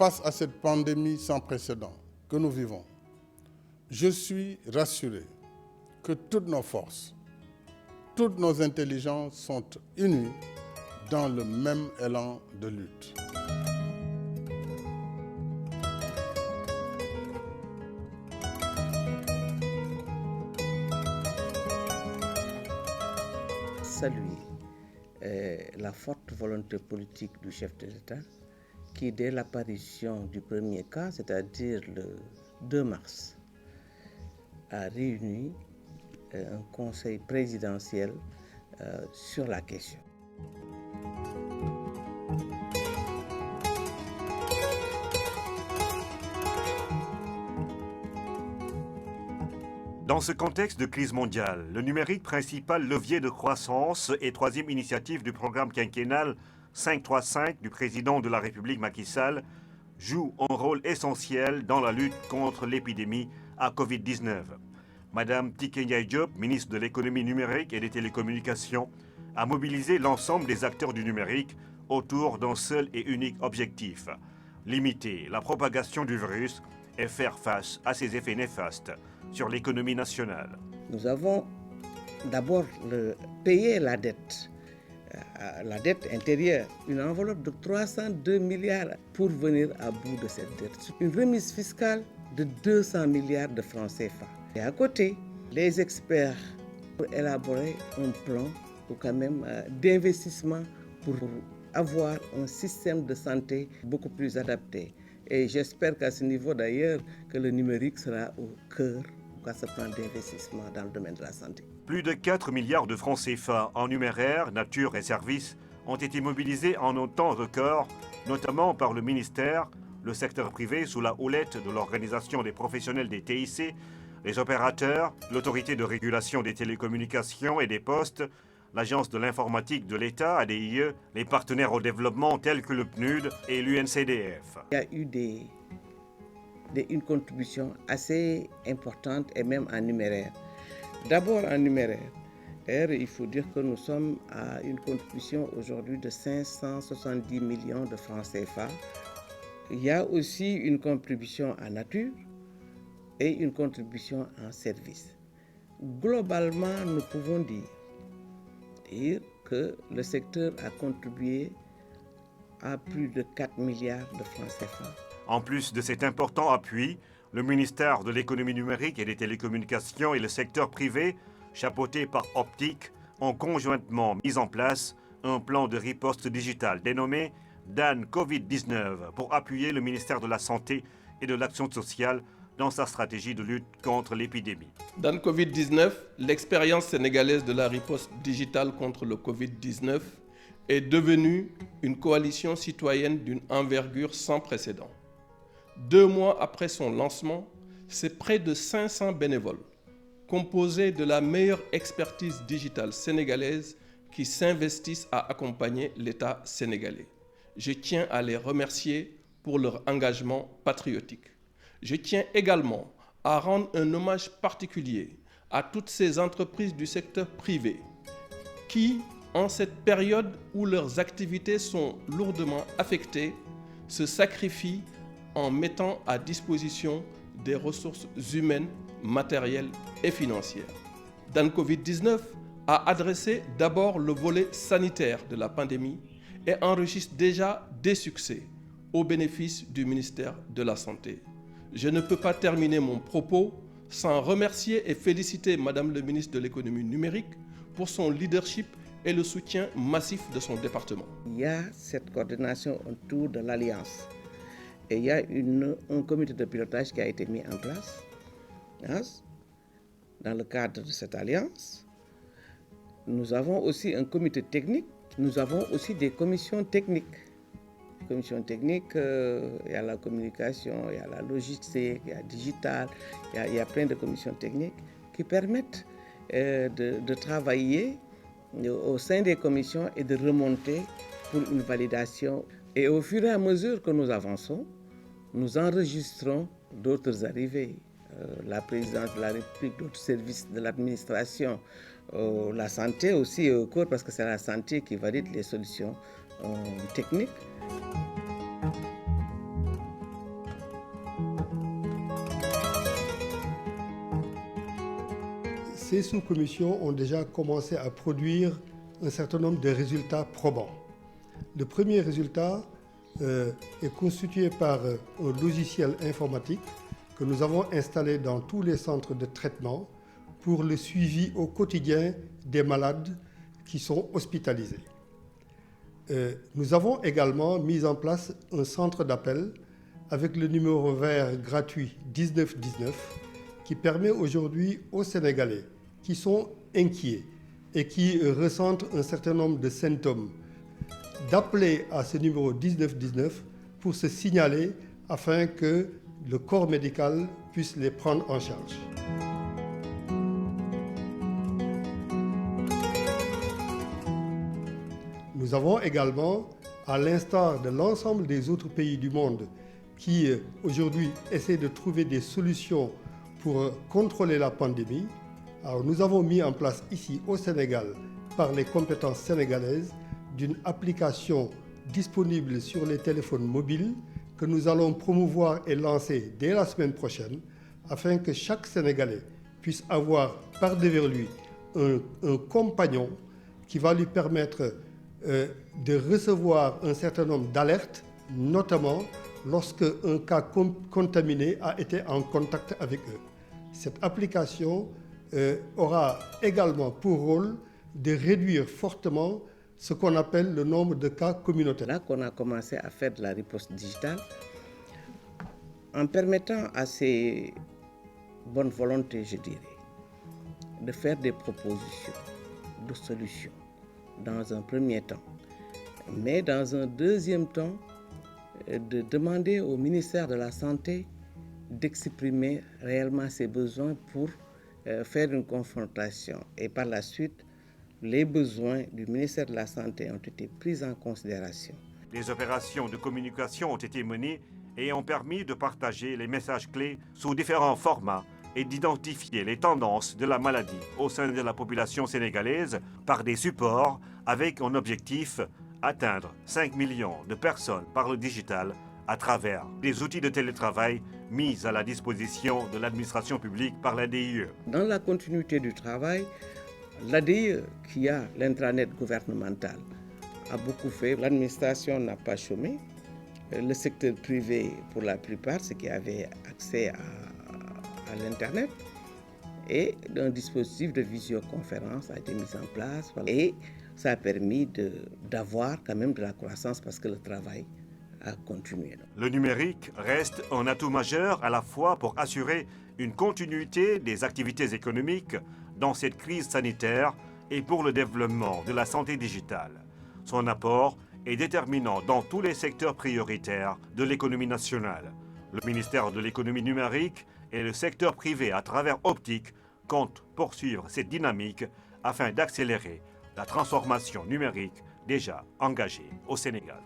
face à cette pandémie sans précédent que nous vivons, je suis rassuré que toutes nos forces, toutes nos intelligences sont unies dans le même élan de lutte. Saluer la forte volonté politique du chef de l'État qui, dès l'apparition du premier cas, c'est-à-dire le 2 mars, a réuni un conseil présidentiel sur la question. Dans ce contexte de crise mondiale, le numérique, principal levier de croissance et troisième initiative du programme quinquennal 535 du président de la République Macky Sall, joue un rôle essentiel dans la lutte contre l'épidémie à Covid-19. Madame Tické Ndiaye Diop, ministre de l'économie numérique et des télécommunications, a mobilisé l'ensemble des acteurs du numérique autour d'un seul et unique objectif, limiter la propagation du virus et faire face à ses effets néfastes sur l'économie nationale. Nous avons d'abord payé la dette intérieure, une enveloppe de 302 milliards pour venir à bout de cette dette. Une remise fiscale de 200 milliards de francs CFA. Et à côté, les experts ont élaboré un plan d'investissement pour avoir un système de santé beaucoup plus adapté. Et j'espère qu'à ce niveau d'ailleurs, que le numérique sera au cœur de ce plan d'investissement dans le domaine de la santé. Plus de 4 milliards de francs CFA en numéraire, nature et services ont été mobilisés en un temps record, notamment par le ministère, le secteur privé sous la houlette de l'Organisation des professionnels des TIC, les opérateurs, l'Autorité de régulation des télécommunications et des postes, l'Agence de l'informatique de l'État, ADIE, les partenaires au développement tels que le PNUD et l'UNCDF. Il y a eu une contribution assez importante et même en numéraire. D'abord en numéraire, il faut dire que nous sommes à une contribution aujourd'hui de 570 millions de francs CFA. Il y a aussi une contribution en nature et une contribution en service. Globalement, nous pouvons dire que le secteur a contribué à plus de 4 milliards de francs CFA. En plus de cet important appui, le ministère de l'économie numérique et des télécommunications et le secteur privé, chapeauté par Optique, ont conjointement mis en place un plan de riposte digitale dénommé DAN Covid-19 pour appuyer le ministère de la Santé et de l'Action sociale dans sa stratégie de lutte contre l'épidémie. DAN Covid-19, l'expérience sénégalaise de la riposte digitale contre le Covid-19 est devenue une coalition citoyenne d'une envergure sans précédent. 2 mois après son lancement, c'est près de 500 bénévoles, composés de la meilleure expertise digitale sénégalaise, qui s'investissent à accompagner l'État sénégalais. Je tiens à les remercier pour leur engagement patriotique. Je tiens également à rendre un hommage particulier à toutes ces entreprises du secteur privé qui, en cette période où leurs activités sont lourdement affectées, se sacrifient en mettant à disposition des ressources humaines, matérielles et financières. DAN Covid-19 a adressé d'abord le volet sanitaire de la pandémie et enregistre déjà des succès au bénéfice du ministère de la Santé. Je ne peux pas terminer mon propos sans remercier et féliciter Madame le ministre de l'économie numérique pour son leadership et le soutien massif de son département. Il y a cette coordination autour de l'Alliance. Et il y a un comité de pilotage qui a été mis en place dans le cadre de cette alliance. Nous avons aussi un comité technique. Nous avons aussi des commissions techniques. Commission technique, il y a la communication, il y a la logistique, il y a digital, il y a plein de commissions techniques qui permettent de travailler au sein des commissions et de remonter pour une validation. Et au fur et à mesure que nous avançons, nous enregistrons d'autres arrivées. La présidence de la République, d'autres services de l'administration, la santé aussi au cours, parce que c'est la santé qui valide les solutions techniques. ces sous-commissions ont déjà commencé à produire un certain nombre de résultats probants. Le premier résultat est constitué par un logiciel informatique que nous avons installé dans tous les centres de traitement pour le suivi au quotidien des malades qui sont hospitalisés. Nous avons également mis en place un centre d'appel avec le numéro vert gratuit 1919 qui permet aujourd'hui aux Sénégalais qui sont inquiets et qui ressentent un certain nombre de symptômes d'appeler à ce numéro 1919 pour se signaler afin que le corps médical puisse les prendre en charge. Nous avons également, à l'instar de l'ensemble des autres pays du monde qui aujourd'hui essaient de trouver des solutions pour contrôler la pandémie, alors nous avons mis en place ici au Sénégal, par les compétences sénégalaises, d'une application disponible sur les téléphones mobiles que nous allons promouvoir et lancer dès la semaine prochaine afin que chaque Sénégalais puisse avoir par devers lui un compagnon qui va lui permettre de recevoir un certain nombre d'alertes, notamment lorsque un cas contaminé a été en contact avec eux. Cette application aura également pour rôle de réduire fortement ce qu'on appelle le nombre de cas communautaires. Là qu'on a commencé à faire de la riposte digitale en permettant à ces bonnes volontés, je dirais, de faire des propositions de solutions dans un premier temps, mais dans un deuxième temps, de demander au ministère de la Santé d'exprimer réellement ses besoins pour faire une confrontation. Et par la suite, les besoins du ministère de la Santé ont été pris en considération. Des opérations de communication ont été menées et ont permis de partager les messages clés sous différents formats et d'identifier les tendances de la maladie au sein de la population sénégalaise par des supports avec un objectif atteindre 5 millions de personnes par le digital à travers des outils de télétravail mis à la disposition de l'administration publique par l'ADIE. Dans la continuité du travail, l'ADIE, qui a l'intranet gouvernemental, a beaucoup fait. L'administration n'a pas chômé. Le secteur privé, pour la plupart, ceux qui avaient accès à l'Internet, et un dispositif de visioconférence a été mis en place. Et ça a permis d'avoir quand même de la croissance parce que le travail a continué. Le numérique reste un atout majeur à la fois pour assurer une continuité des activités économiques dans cette crise sanitaire et pour le développement de la santé digitale. Son apport est déterminant dans tous les secteurs prioritaires de l'économie nationale. Le ministère de l'économie numérique et le secteur privé à travers Optique comptent poursuivre cette dynamique afin d'accélérer la transformation numérique déjà engagée au Sénégal.